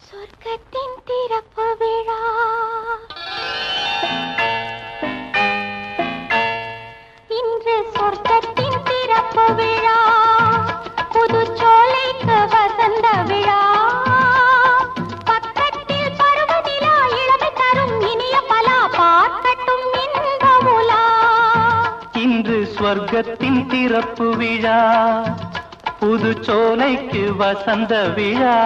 சொர்க்கத்தின் திறப்பு விழா இன்று சொர்க்கத்தின் திறப்பு விழா புதுச்சோலைக்கு வசந்த விழா பக்கத்தில் பருவநிலா இளமை தரும் இனிய பலா பார்க்கட்டும் இன்ப உலா இன்று சொர்க்கத்தின் திறப்பு விழா புதுச்சோலைக்கு வசந்த விழா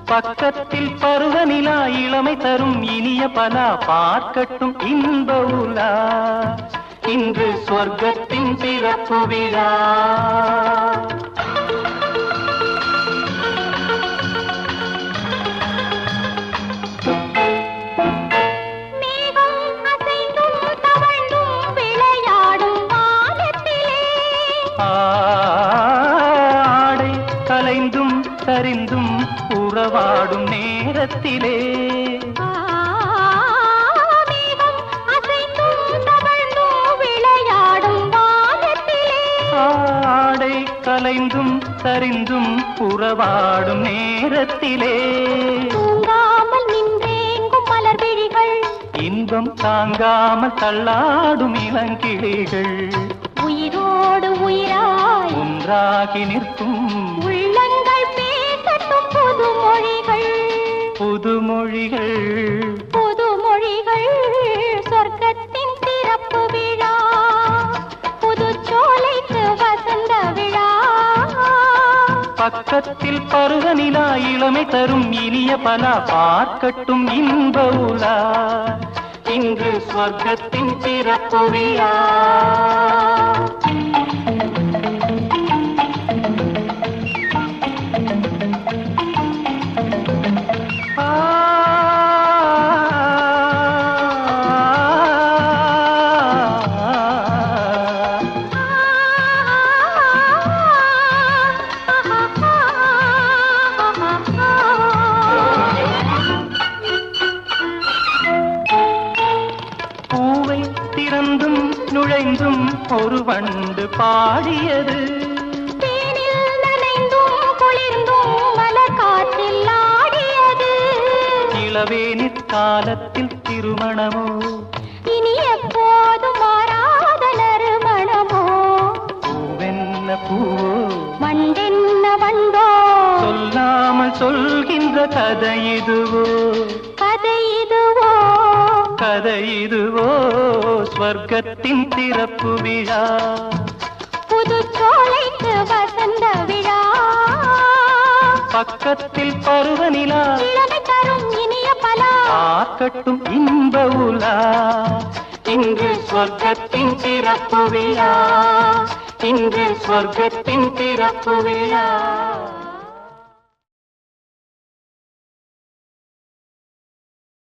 பக்கத்தில் பருவநிலா இளமை தரும் இனிய பலா பார்க்கட்டும் இன்ப உலா இன்று சொர்க்கத்தின் பிறப்பு விழா ஆடை கலைந்தும் சரிந்தும் உறவாடும் நேரத்திலே ஆடை கலைந்தும் சரிந்தும் உறவாடும் நேரத்திலே தூங்காமல் நின்றேங்கும் மலர் விழிகள் இன்பம் தாங்காமல் தள்ளாடும் இளங்கிளிகள் உயிரோடு உயிராய் ஒன்றாகி நிற்கும் உள்ளங்கள் பேசட்டும் புதுமொழிகள் புதுமொழிகள் புதுமொழிகள் சொர்க்கத்தின் திறப்பு விழா புதுச்சோலைக்கு வசந்த விழா பக்கத்தில் பருவநிலா இளமை தரும் இனிய பலா பார்க்கட்டும் இன்ப உலா இன்று சொர்க்கத்தின் பிறப்பு விழா திறந்தும் நுழைந்தும் ஒரு வண்டு பாடியது தேனில் நனைந்தும் குளிர்ந்தும் மலர் காற்றில் ஆடியது இளவேனிற் காலத்தில் திருமணமோ இனி எப்போதும் மாறாத நறுமணமோ பூவென்ன பூவோ வண்டென்ன வண்டோ சொல்லாமல் சொல்கின்ற கதை இதுவோ கதை இதுவோ கதை இதுவோ ஸ்வர்க்கத்தின் திறப்பு விழா புதுச்சோலைக்கு வசந்த விழா பக்கத்தில் பருவநிலா இளமை தரும் இனிய பலா பார்க்கட்டும் இன்ப உலா இன்று ஸ்வர்க்கத்தின் திறப்பு விழா இன்று ஸ்வர்க்கத்தின் திறப்பு விழா